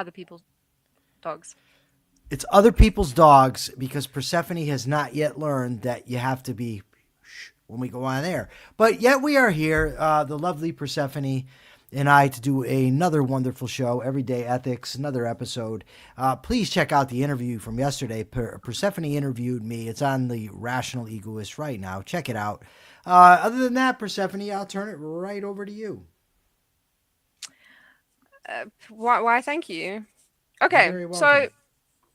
other people's dogs. It's other people's dogs because Persephone has not yet learned that you have to be shh when we go on air. But yet we are here, the lovely Persephone and I, to do another wonderful show, Everyday Ethics, another episode. Please check out the interview from yesterday. Persephone interviewed me. It's on the Rational Egoist right now. Check it out. Other than that, Persephone, I'll turn it right over to you. Why? Thank you. You're Okay, very so welcome.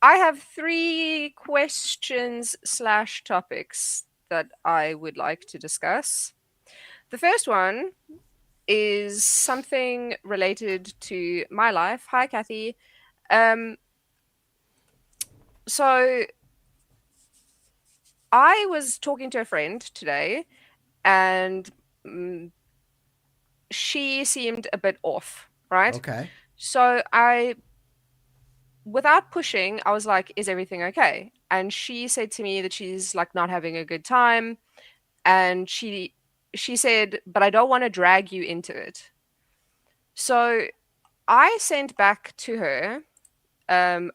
I have three questions slash topics that I would like to discuss. The first one is something related to my life. Hi, Kathy. Um, so I was talking to a friend today, and mm, she seemed a bit off, right? Okay. So without pushing, I was like, "Is everything okay?" And she said to me that she's like not having a good time, and she said, "But I don't want to drag you into it." So I sent back to her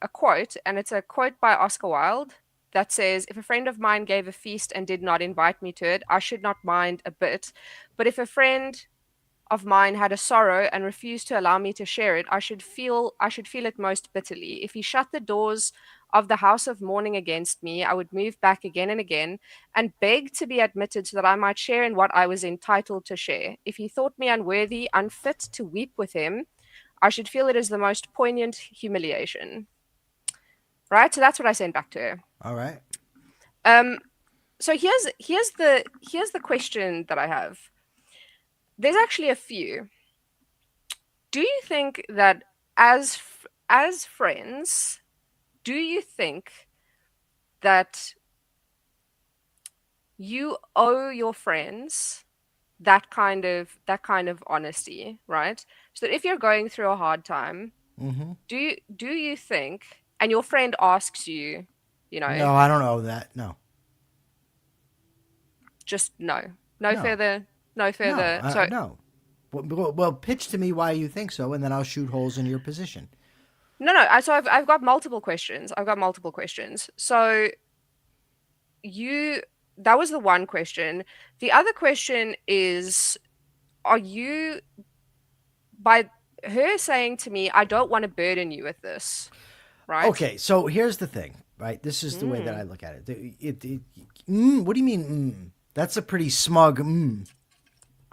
a quote, and it's a quote by Oscar Wilde that says, "If a friend of mine gave a feast and did not invite me to it, I should not mind a bit. But if a friend of mine had a sorrow and refused to allow me to share it, I should feel it most bitterly. If he shut the doors of the house of mourning against me, I would move back again and again and beg to be admitted so that I might share in what I was entitled to share. If he thought me unworthy, unfit to weep with him, I should feel it as the most poignant humiliation." Right? So that's what I sent back to her. All right. Um, so here's the question that I have. There's actually a few. Do you think that as friends, do you think that you owe your friends that kind of honesty, right? So that if you're going through a hard time, Mm-hmm. do you think, and your friend asks you, you know, No, I don't know that. No. just no, no No. further, no No. further. So No. Well, pitch to me why you think so, and then I'll shoot holes in your position. no, no. So I've got multiple questions. I've got multiple questions. So you that was the one question. The other question is, are you, by her saying to me, "I don't want to burden you with this," right? Okay, so here's the thing, right? This is the way that I Mm. look at it. What do you mean? That's a pretty smug.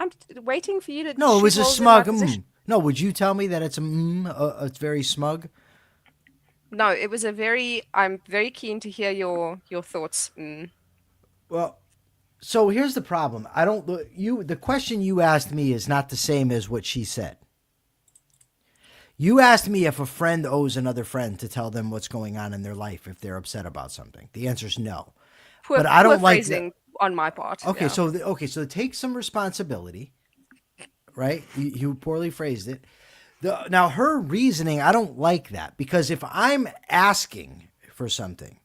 I'm waiting for you to No, it shoot was a holes in my smug. position. No, would you tell me that it's a? It's very smug. No, it was a very. I'm very keen to hear your thoughts. Well, so here's the problem. I don't. You. The question you asked me is not the same as what she said. You asked me if a friend owes another friend to tell them what's going on in their life if they're upset about something. The answer is no. Poor But I poor don't like that. phrasing on my part. Okay, Yeah. so take some responsibility, right? You poorly phrased it. Now her reasoning, I don't like that because if I'm asking for something,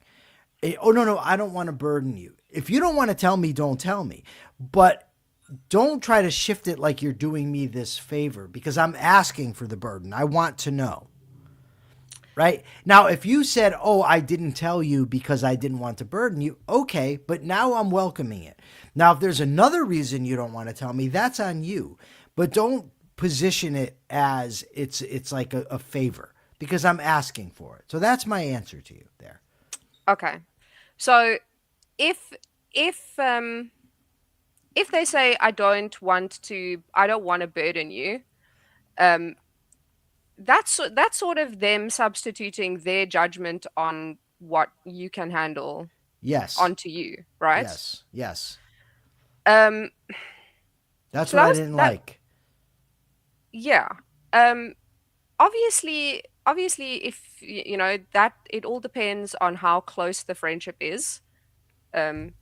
oh no, I don't want to burden you. If you don't want to tell me, don't tell me. But don't try to shift it like you're doing me this favor because I'm asking for the burden. I want to know. Right? Now, if you said, "Oh, I didn't tell you because I didn't want to burden you," okay, but now I'm welcoming it. Now, if there's another reason you don't want to tell me, that's on you. But don't position it as it's like a favor because I'm asking for it. So that's my answer to you there. Okay. So if if if they say, I don't want to burden you, um that's sort of them substituting their judgment on what you can handle Yes. onto you, right? Yes. Yes. Um That's so what that I was didn't that. like. Yeah. Um obviously, if that, it all depends on how close the friendship is. um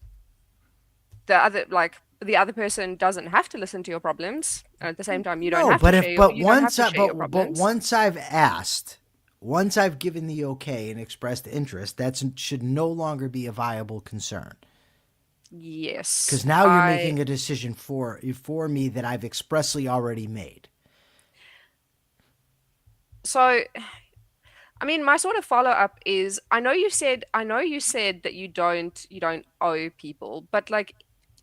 the other person doesn't have to listen to your problems, and at the same time, No, but if but you don't have once to I, share your but problems. once I've asked, once I've given the okay and expressed interest, that should no longer be a viable concern. Yes, Because now you're I making a decision for me that I've expressly already made. so I mean, my sort of follow up is I know you said that you don't owe people, but like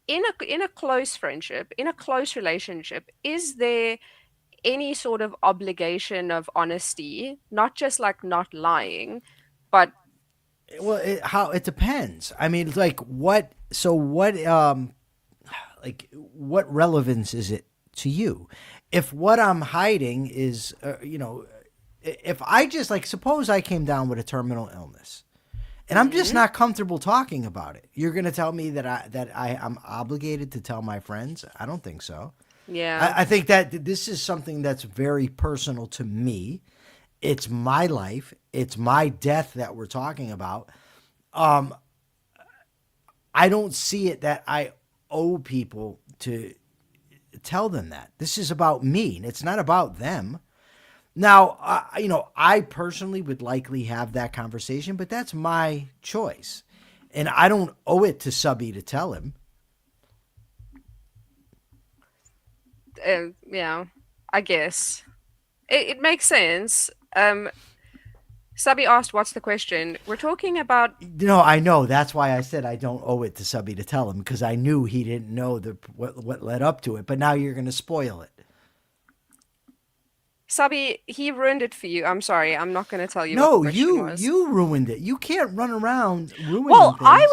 in a close friendship, in a close relationship, is there any sort of obligation of honesty, not just like not lying, but Well, how it depends. I mean, like what? So what? Like what relevance is it to you? If what I'm hiding is, if I just like suppose I came down with a terminal illness and I'm just mm, not comfortable talking about it, you're going to tell me that I am obligated to tell my friends? I don't think so. yeah. I think that this is something that's very personal to me. It's my life. It's my death that we're talking about. Um, I don't see it that I owe people to tell them that. This is about me. It's not about them. Now, I personally would likely have that conversation, but that's my choice. And I don't owe it to Subby to tell him. Yeah, I guess it makes sense. Sabi asked, "What's the question?" We're talking about I know. That's why I said I don't owe it to Subby to tell him because I knew he didn't know what led up to it. But now you're going to spoil it. Sabi. He ruined it for you. I'm sorry. I'm not going to tell you what the No, question you was. you ruined it. You can't run around ruining Well, things.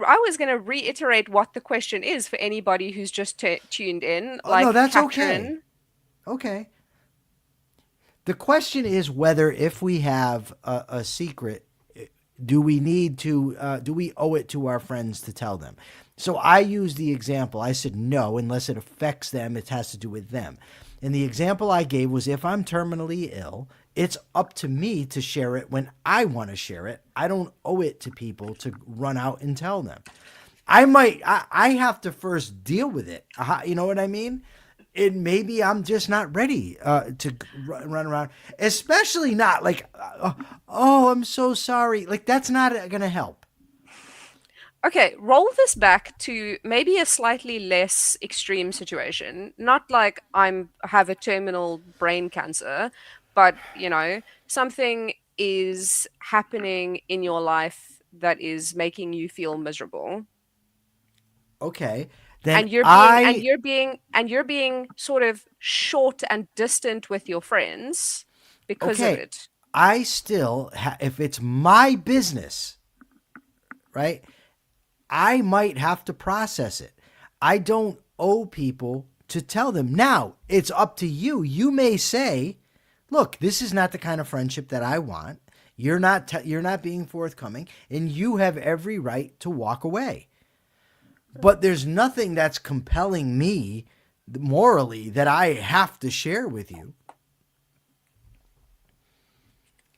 I was gonna reiterate what the question is for anybody who's just tuned in, Oh no, like that's okay. Catherine. Okay. The question is whether if we have a secret, do we need to do we owe it to our friends to tell them? So I used the example. I said no, unless it affects them, it has to do with them. And the example I gave was if I'm terminally ill, it's up to me to share it when I want to share it. I don't owe it to people to run out and tell them. I have to first deal with it. You know what I mean? And maybe I'm just not ready to run around, especially not like, oh, I'm so sorry. Like, that's not going to help. Okay, roll this back to maybe a slightly less extreme situation. Not like I'm have a terminal brain cancer, but something is happening in your life that is making you feel miserable. Okay. Then And you're being and I, you're being and you're being sort of short and distant with your friends because of okay, it. if it's my business, right? I might have to process it. I don't owe people to tell them. Now, it's up to you. You may say, "Look, this is not the kind of friendship that I want. You're not being forthcoming, and you have every right to walk away." But there's nothing that's compelling me morally that I have to share with you.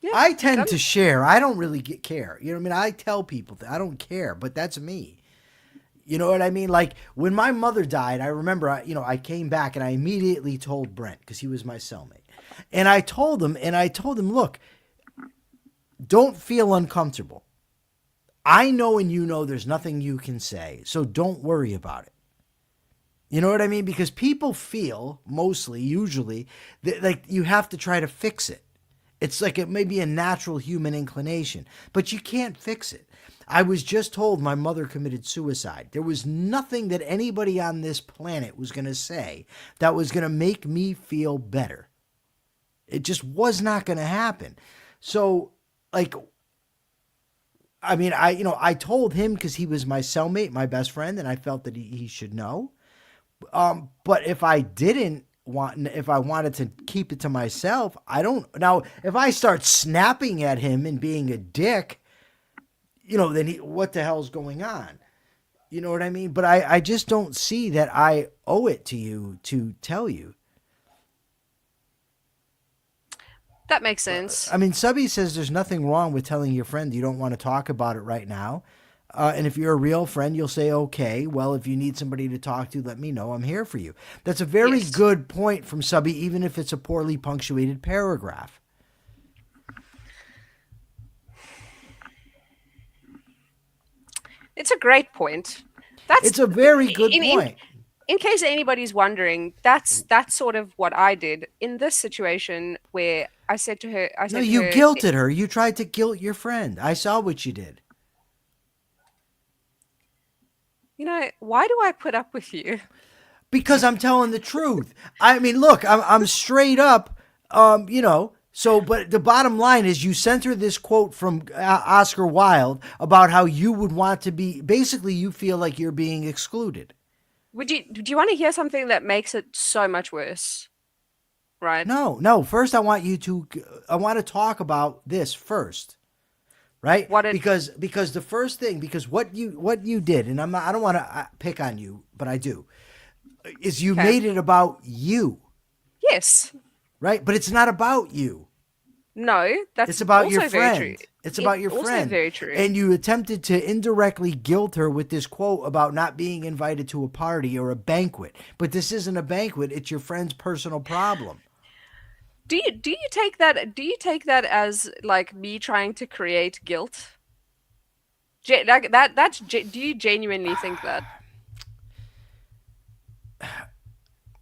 Yeah, I tend that to share. I don't really care. You know what I mean? I tell people that I don't care, but that's me. You know what I mean? Like when my mother died, I remember, I came back and I immediately told Brent because he was my cellmate. And I told him, look, don't feel uncomfortable. I know and you know there's nothing you can say, so don't worry about it. You know what I mean? Because people feel mostly, usually, that like you have to try to fix it. It's like it may be a natural human inclination, but you can't fix it. I was just told my mother committed suicide. There was nothing that anybody on this planet was going to say that was going to make me feel better. It just was not going to happen. So, like, I mean, I told him because he was my cellmate, my best friend, and I felt that he should know. But if I wanted to keep it to myself, I don't. Now, if I start snapping at him and being a dick, then what the hell's going on? You know what I mean? But I just don't see that I owe it to you to tell you. that makes sense. I mean, Subby says there's nothing wrong with telling your friend you don't want to talk about it right now. And if you're a real friend, you'll say, okay, well, if you need somebody to talk to, let me know. I'm here for you. That's a very Yes. good point from Subby, even if it's a poorly punctuated paragraph. It's a great point. That's It's a very good in point. in case anybody's wondering, that's sort of what I did in this situation where I No, said to you her, guilted her. You tried to guilt your friend. I saw what you did. why do I put up with you? Because I'm telling the truth. I mean, look, I'm straight up, So, but the bottom line is, you sent her this quote from Oscar Wilde about how you would want to be. Basically, you feel like you're being excluded. Do you want to hear something that makes it so much worse? Right? No, no. First, I want you to. I want to talk about this first, right? What it Because the first thing, because what you did, and I don't want to pick on you, but I do, is you Okay. made it about you, Yes. right? But it's not about you. No, It's that's about your also very true. friend. It's It about your also friend. very true. And you attempted to indirectly guilt her with this quote about not being invited to a party or a banquet. But this isn't a banquet, it's your friend's personal problem. Do you take that as like me trying to create guilt? Like do you genuinely think that?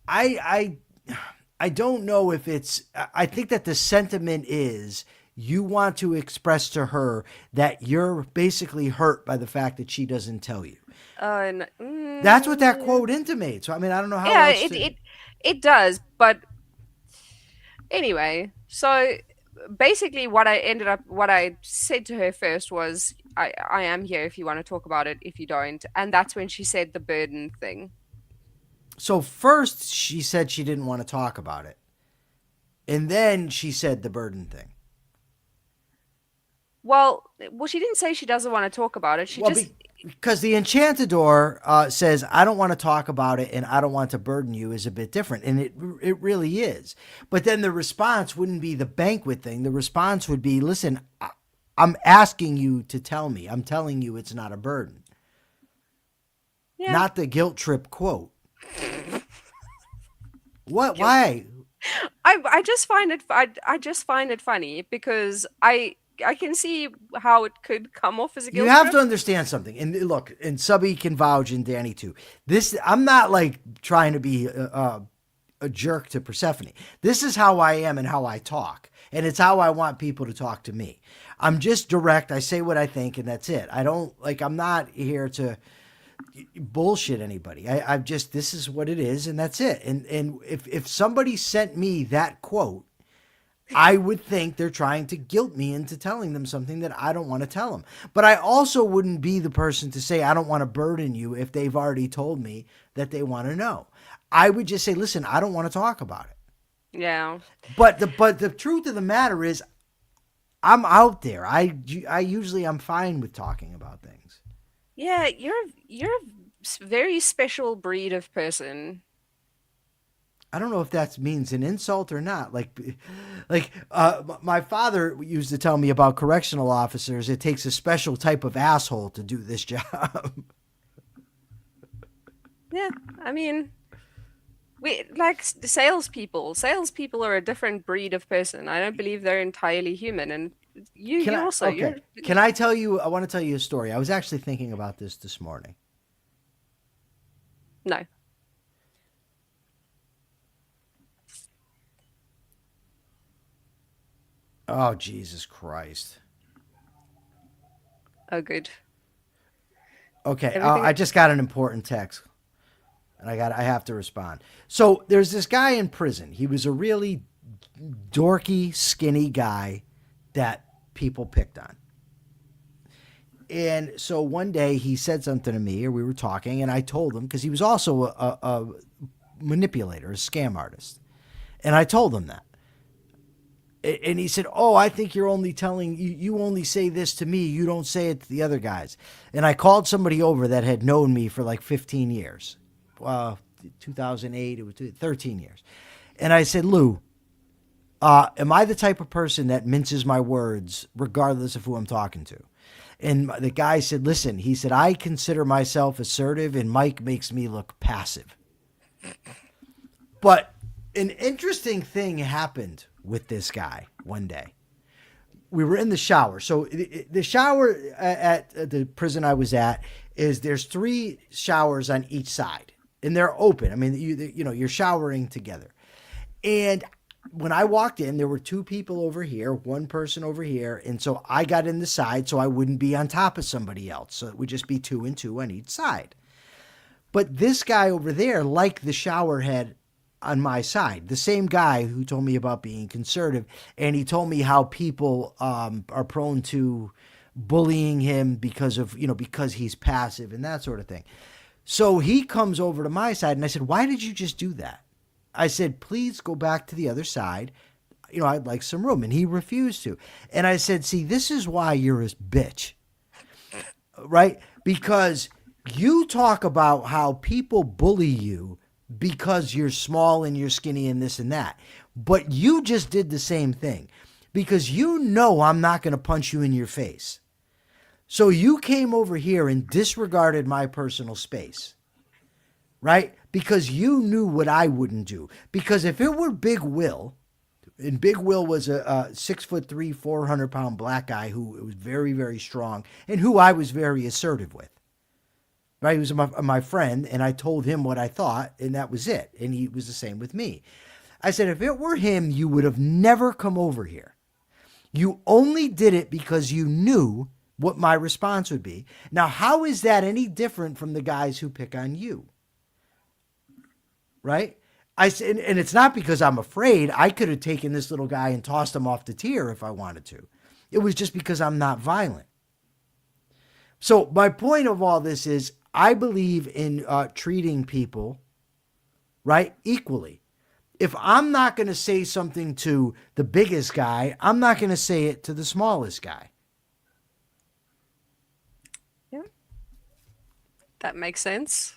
I I don't know if it's I think that the sentiment is you want to express to her that you're basically hurt by the fact that she doesn't tell you. And That's what that quote intimates. So I mean, I don't know how yeah, else it to. it it does. But anyway, so basically, what I said to her first was, I am here if you want to talk about it. If you don't, and that's when she said the burden thing. So first she said she didn't want to talk about it. And then she said the burden thing. Well, she didn't say she doesn't want to talk about it. She Well, just because the Enchantador says, I don't want to talk about it and I don't want to burden you is a bit different. And it really is. But then the response wouldn't be the banquet thing. The response would be, listen, I'm asking you to tell me. I'm telling you it's not a burden. yeah. Not the guilt trip quote. What? Guilt trip. Why? I just find it funny because I can see how it could come off as a You guilt have to trip. understand something, and look, and Subby can vouch, and Danny too. This I'm not like trying to be a jerk to Persephone. This is how I am and how I talk, and it's how I want people to talk to me. I'm just direct. I say what I think, and that's it. I don't like. I'm not here to bullshit anybody. I've just this is what it is, and that's it. And if somebody sent me that quote, I would think they're trying to guilt me into telling them something that I don't want to tell them. But I also wouldn't be the person to say I don't want to burden you if they've already told me that they want to know. I would just say, listen, I don't want to talk about it. Yeah. But the truth of the matter is, I'm out there. I usually I'm fine with talking about things. Yeah, you're a very special breed of person. I don't know if that means an insult or not. My father used to tell me about correctional officers. It takes a special type of asshole to do this job. Yeah, I mean, we like salespeople. Salespeople are a different breed of person. I don't believe they're entirely human. And you, Can you I? also, Okay. you're Can I tell you? I want to tell you a story. I was actually thinking about this morning. no. Oh, Jesus Christ. Oh, good. Okay, Everything. I just got an important text, and I have to respond. So there's this guy in prison. He was a really dorky, skinny guy that people picked on. And so one day he said something to me, or we were talking, and I told him because he was also a manipulator, a scam artist, and I told him that. And he said, "Oh, I think you're only telling you. You only say this to me. You don't say it to the other guys." And I called somebody over that had known me for like 15 years. 2008, it was 13 years. And I said, "Lou, am I the type of person that minces my words regardless of who I'm talking to?" And the guy said, "Listen," he said, "I consider myself assertive, and Mike makes me look passive." But an interesting thing happened with this guy one day. We were in the shower. So the shower at the prison I was at is there's 3 showers on each side. and they're open. I mean, you're showering together. And when I walked in, there were two people over here, one person over here, and so I got in the side so I wouldn't be on top of somebody else. So it would just be two and two on each side. But this guy over there liked the shower head on my side. The same guy who told me about being conservative, and he told me how people are prone to bullying him because of because he's passive and that sort of thing. So he comes over to my side, and I said, "Why did you just do that?" I said, "Please go back to the other side. I'd like some room." And he refused to. And I said, "See, this is why you're a bitch, right? Because you talk about how people bully you because you're small and you're skinny and this and that. But you just did the same thing because I'm not going to punch you in your face. So you came over here and disregarded my personal space, right? Because you knew what I wouldn't do. Because if it were Big Will, and Big Will was a 6'3", 400-pound black guy who was very, very strong and who I was very assertive with. Right? He was my friend, and I told him what I thought, and that was it. And he was the same with me. I said, if it were him, you would have never come over here. You only did it because you knew what my response would be. Now, how is that any different from the guys who pick on you? Right? I said, and it's not because I'm afraid. I could have taken this little guy and tossed him off the tier if I wanted to. It was just because I'm not violent. So my point of all this is I believe in treating people, right, equally. If I'm not going to say something to the biggest guy, I'm not going to say it to the smallest guy. Yeah, that makes sense.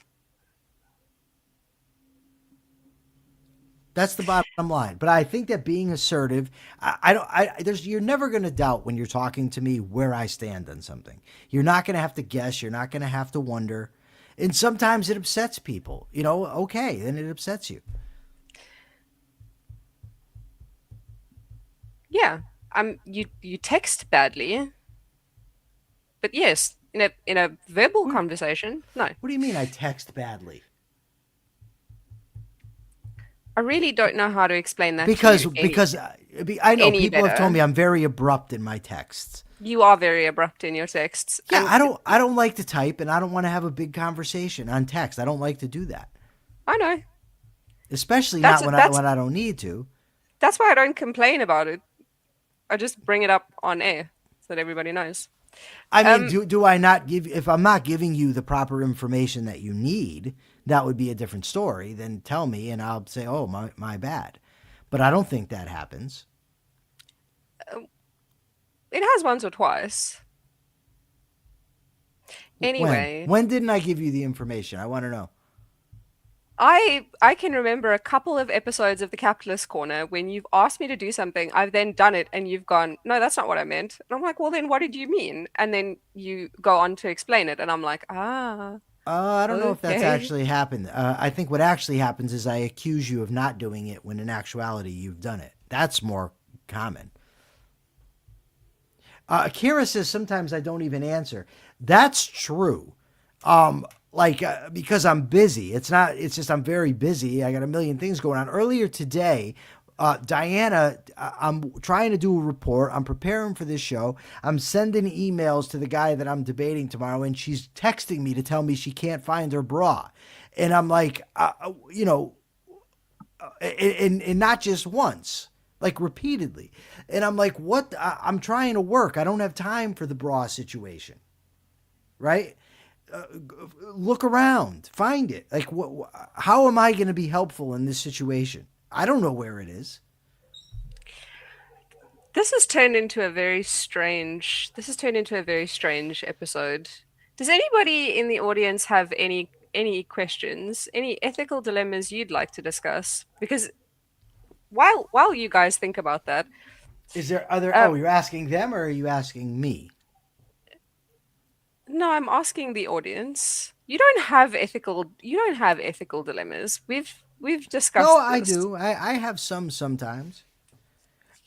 That's the bottom line. But I think that being assertive, you're never going to doubt when you're talking to me where I stand on something. You're not going to have to guess. You're not going to have to wonder. And sometimes it upsets people. Okay, then it upsets you. Yeah, you text badly, but yes, in a verbal conversation, no. What do you mean I text badly? I really don't know how to explain that to Because you I know any people have told me better. I'm very abrupt in my texts. You are very abrupt in your texts, Yeah, and I don't like to type, and I don't want to have a big conversation on text. I don't like to do that, I know especially that's not when that's I don't need to. that's why I don't complain about it. I just bring it up on air so that everybody knows. I mean, Um, do I not give if I'm not giving you the proper information that you need, that would be a different story. Then tell me, and I'll say, "Oh, my bad." But I don't think that happens. it has once or twice. When? Anyway, When didn't I give you the information? I want to know. I can remember a couple of episodes of the Capitalist Corner when you've asked me to do something, I've then done it, and you've gone, "No, that's not what I meant." And I'm like, "Well, then what did you mean?" And then you go on to explain it, and I'm like, "Ah, I don't know if that's okay." actually happened. I think what actually happens is I accuse you of not doing it when in actuality you've done it. That's more common. Akira says sometimes I don't even answer. That's true. Because I'm busy. It's not. It's just I'm very busy. I got a million things going on. Earlier today, Diana, I'm trying to do a report. I'm preparing for this show. I'm sending emails to the guy that I'm debating tomorrow, and she's texting me to tell me she can't find her bra, and I'm like, and not just once, like repeatedly, and I'm like, what? I'm trying to work. I don't have time for the bra situation, right? Look around, find it. Like, how am I going to be helpful in this situation? I don't know where it is. This has turned into a very strange episode. Does anybody in the audience have any questions, any ethical dilemmas you'd like to discuss? Because while you guys think about that, Is there other? Oh, um, you're asking them, or are you asking me? no, I'm asking the audience. You don't have ethical dilemmas. We've No, discussed I this. do. I have some sometimes.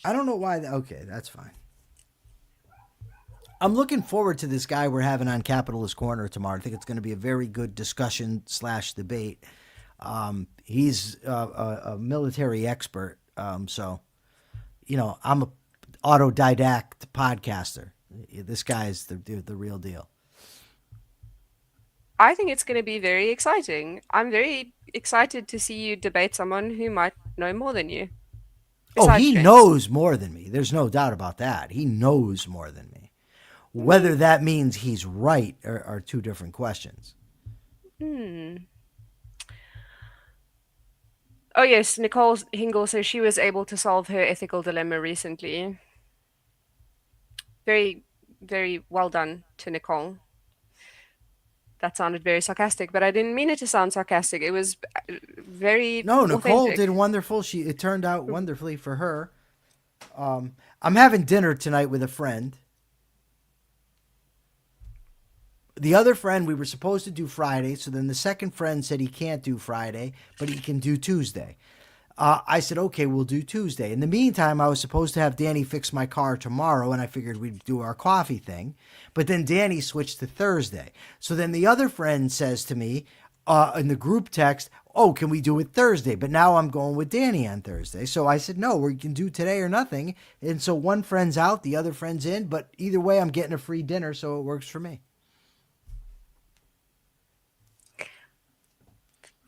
I don't know why. Okay, that's fine. I'm looking forward to this guy we're having on Capitalist Corner tomorrow. I think it's going to be a very good discussion slash debate. He's a military expert. So, I'm a autodidact podcaster. This guy's the real deal. I think it's going to be very exciting. I'm very excited to see you debate someone who might know more than you, Oh, besides he James. knows more than me. There's no doubt about that. He knows more than me. Mm, Whether that means he's right are two different questions. hmm. Oh, yes, Nicole Hingle says she was able to solve her ethical dilemma recently. Very, very well done to Nicole. That sounded very sarcastic, but I didn't mean it to sound sarcastic. It was very No, Nicole did authentic. wonderful. It turned out wonderfully for her. I'm having dinner tonight with a friend. The other friend we were supposed to do Friday, so then the second friend said he can't do Friday, but he can do Tuesday. I said, okay, we'll do Tuesday. In the meantime, I was supposed to have Danny fix my car tomorrow, and I figured we'd do our coffee thing. But then Danny switched to Thursday. So then the other friend says to me in the group text, oh, can we do it Thursday? But now I'm going with Danny on Thursday. So I said, no, we can do today or nothing. And so one friend's out, the other friend's in. But either way, I'm getting a free dinner, so it works for me.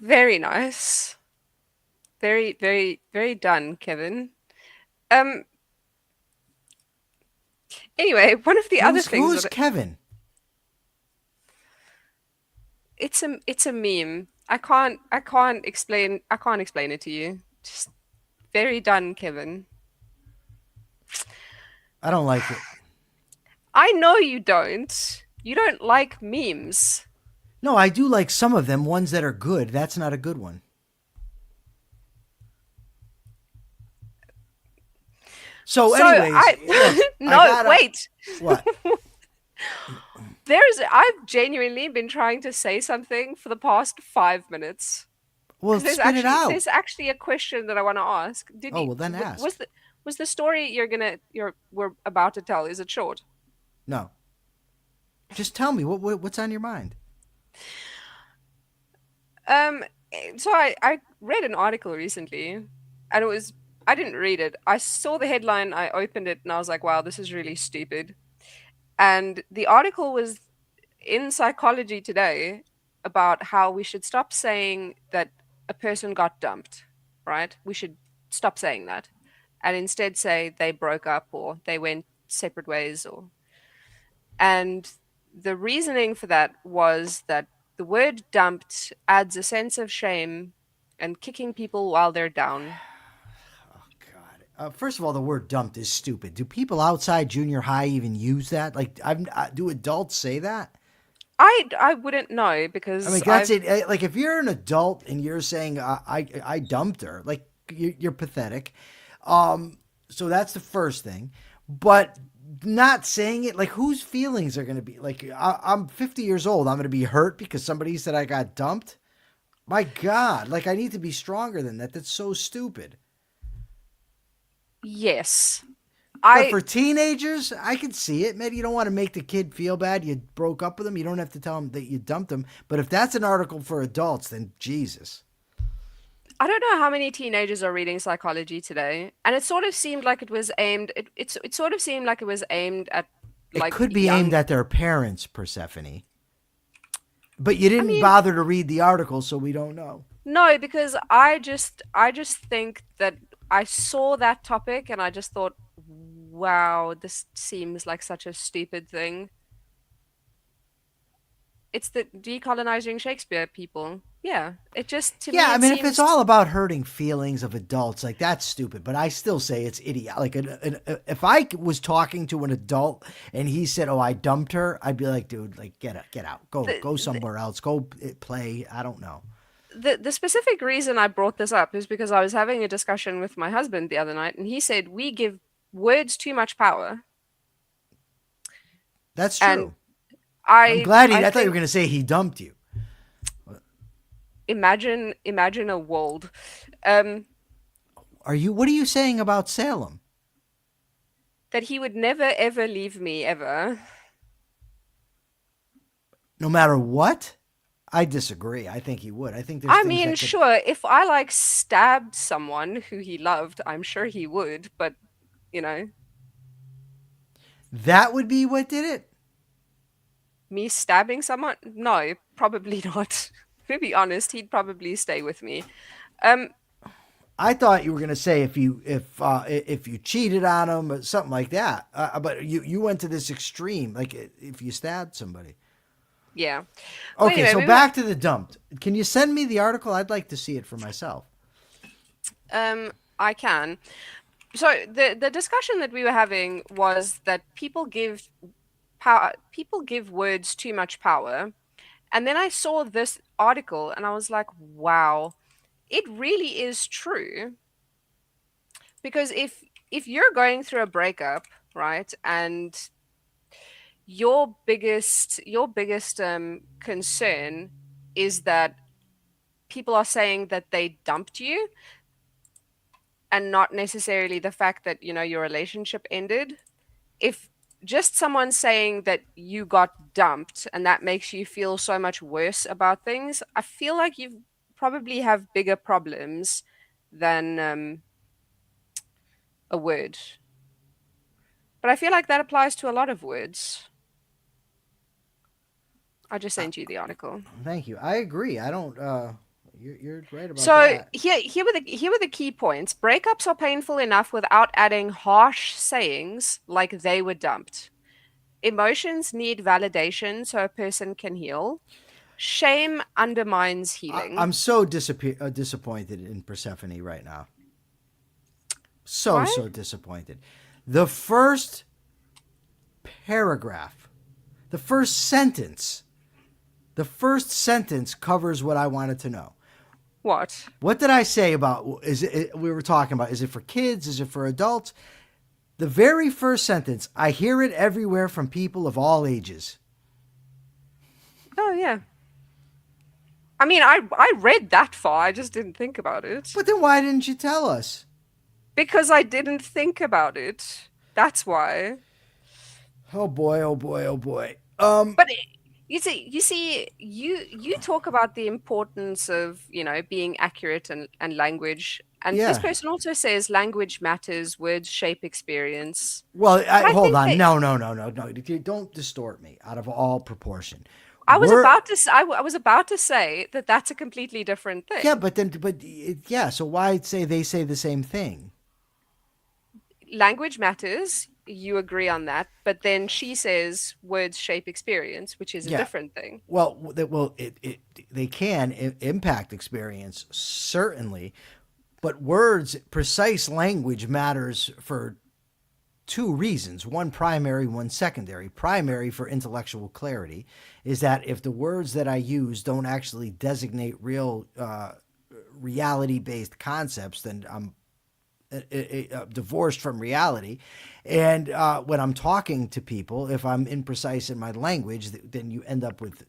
Very nice. Very, very, very done, Kevin. Um, anyway, one of the other things Who's that Kevin? it's a meme. I can't explain it to you. Just very done, Kevin. I don't like it. I know you don't. You don't like memes. No, I do like some of them, ones that are good. That's not a good one. So, So anyways, look, I I no, gotta. wait. What? I've genuinely been trying to say something for the past 5 minutes Well, because spit it out. there's actually a question that I want to ask. Oh, well, then ask. Was the story we're about to tell, is it short? No, just tell me what's on your mind. Um, so I read an article recently, and I didn't read it. I saw the headline, I opened it, and I was like, wow, this is really stupid. And the article was in Psychology Today about how we should stop saying that a person got dumped, right? We should stop saying that and instead say they broke up or they went separate ways or and the reasoning for that was that the word dumped adds a sense of shame and kicking people while they're down. Oh God. First of all, the word "dumped" is stupid. Do people outside junior high even use that? Like, do adults say that? I wouldn't know I mean, because that's it. Like, if you're an adult and you're saying I dumped her, like you're pathetic. So that's the first thing. But not saying it, like, whose feelings are going to be like? I'm 50 years old. I'm going to be hurt because somebody said I got dumped. My God, like I need to be stronger than that. That's so stupid. yes. But I for teenagers, I can see it. Maybe you don't want to make the kid feel bad. You broke up with him. You don't have to tell him that you dumped him. But if that's an article for adults, then Jesus. I don't know how many teenagers are reading psychology today, and it sort of seemed like it was aimed. It sort of seemed like it was aimed at It like could be aimed young. at their parents, Persephone. But you I didn't mean, bother to read the article, so we don't know. no, because I just think that I saw that topic and I just thought, wow, this seems like such a stupid thing. It's the decolonizing Shakespeare people. Yeah, it just to Yeah, me I it mean, if it's seems all about hurting feelings of adults, like that's stupid. But I still say it's idiot. Like, if I was talking to an adult and he said, "Oh, I dumped her," I'd be like, "Dude, like, get out, go the somewhere else, go play." I don't know. the specific reason I brought this up is because I was having a discussion with my husband the other night, and he said we give words too much power, That's and true. I'm glad he. I I thought you were think going to say he dumped you. imagine a world um, Are you? What are you saying about Salem? that he would never ever leave me ever. No matter what. I disagree. I think he would. I think there's I things mean, that could. sure, if I like stabbed someone who he loved, I'm sure he would, but you know, That would be what did it. me stabbing someone? No, probably not. To be honest, he'd probably stay with me. Um, I thought you were going to say if you cheated on him or something like that. But you went to this extreme, like if you stabbed somebody. yeah. Well, Okay, anyway, so we were back to the dump. Can you send me the article? I'd like to see it for myself. I can. So the discussion that we were having was that people give words too much power. And then I saw this article and I was like, wow, it really is true. Because if you're going through a breakup, right, and your biggest concern is that people are saying that they dumped you and not necessarily the fact that your relationship ended. If just someone saying that you got dumped and that makes you feel so much worse about things, I feel like you probably have bigger problems than a word. But I feel like that applies to a lot of words. I just Uh, sent you the article. Thank you. I agree. I don't. You're right about So that. here were the key points. Breakups are painful enough without adding harsh sayings like they were dumped. Emotions need validation so a person can heal. Shame undermines healing. I'm so disappointed in Persephone right now. So Why? so disappointed. The first paragraph, the first sentence, the first sentence covers what I wanted to know. What? What did I say about is it we were talking about is it for kids, is it for adults? The very first sentence, I hear it everywhere from people of all ages. Oh yeah. I mean, I read that far. I just didn't think about it But then why didn't you tell us? because I didn't think about it. That's why. Oh boy, oh boy, oh boy. But you talk about the importance of, being accurate and language. And this Yeah. person also says language matters, words shape experience. Well, But I hold think on. that No, no, no, no, no. You don't distort me out of all proportion. I was We're about to I was about to say that that's a completely different yeah, thing. yeah. So why say they say the same thing? Language matters, you agree on that, but then she says words shape experience, which is a Yeah. different thing. Well, they can impact experience certainly, but words, precise language matters for two reasons. One primary, one secondary. Primary for intellectual clarity is that if the words that I use don't actually designate real reality based concepts, then I'm divorced from reality. And when I'm talking to people, if I'm imprecise in my language, then you end up with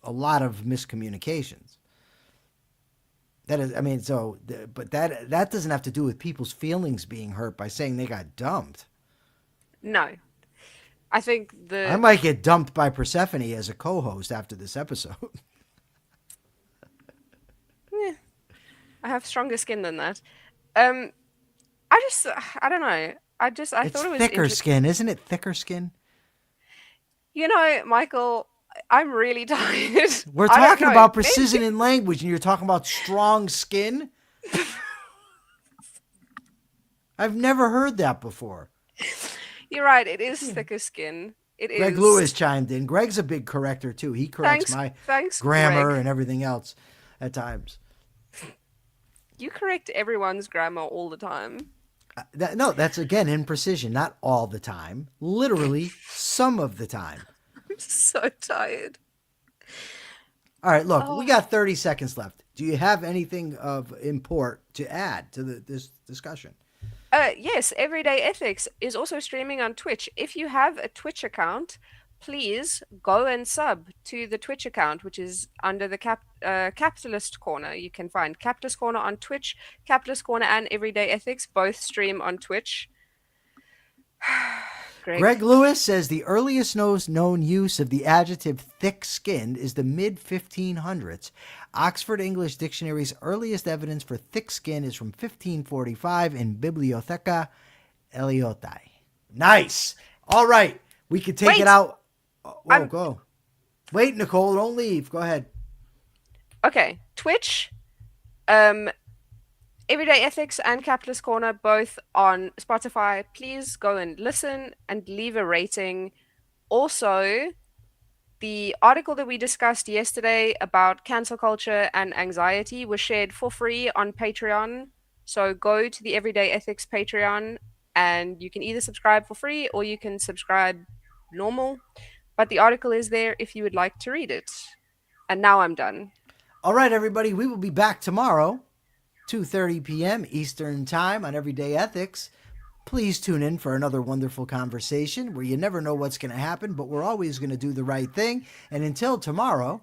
a lot of miscommunications. That is, I mean, but that doesn't have to do with people's feelings being hurt by saying they got dumped. No. I think I the might get dumped by Persephone as a co-host after this episode. eh, I have stronger skin than that. Um I just I don't know. I It's thought it was thicker interesting. skin, isn't it? Thicker skin. Michael, I'm really tired. We're I don't talking know. about precision in language, and you're talking about strong skin. I've never heard that before. You're right, it is Yeah. thicker skin. It Greg Lewis is. chimed in. Greg's a big corrector too. He corrects Thanks, my thanks, grammar Greg. and everything else at times. You correct everyone's grammar all the time. No, that's again imprecision. Not all the time. Literally, some of the time. I'm so tired. All right, look, we Oh, got 30 seconds left. Do you have anything of import to add to this discussion? yes, Everyday Ethics is also streaming on Twitch. If you have a Twitch account, please go and sub to the Twitch account, which is under the Capitalist Corner. You can find Capitalist Corner on Twitch, Capitalist Corner and Everyday Ethics both stream on Twitch. Greg. Greg Lewis says the earliest known use of the adjective thick-skinned is the mid-1500s. Oxford English Dictionary's earliest evidence for thick skin is from 1545 in Bibliotheca Eliotai. Nice. All right. We can take it Wait, out. Whoa, I'm go. Wait, Nicole, don't leave. Go ahead. okay. Twitch, um, Everyday Ethics and Capitalist Corner, both on Spotify. Please go and listen and leave a rating. Also, the article that we discussed yesterday about cancel culture and anxiety was shared for free on Patreon. So go to the Everyday Ethics Patreon and you can either subscribe for free or you can subscribe normal. But the article is there if you would like to read it. And now I'm done. All right, everybody. We will be back tomorrow, 2:30 p.m. Eastern Time on Everyday Ethics. Please tune in for another wonderful conversation where you never know what's going to happen, but we're always going to do the right thing. And until tomorrow,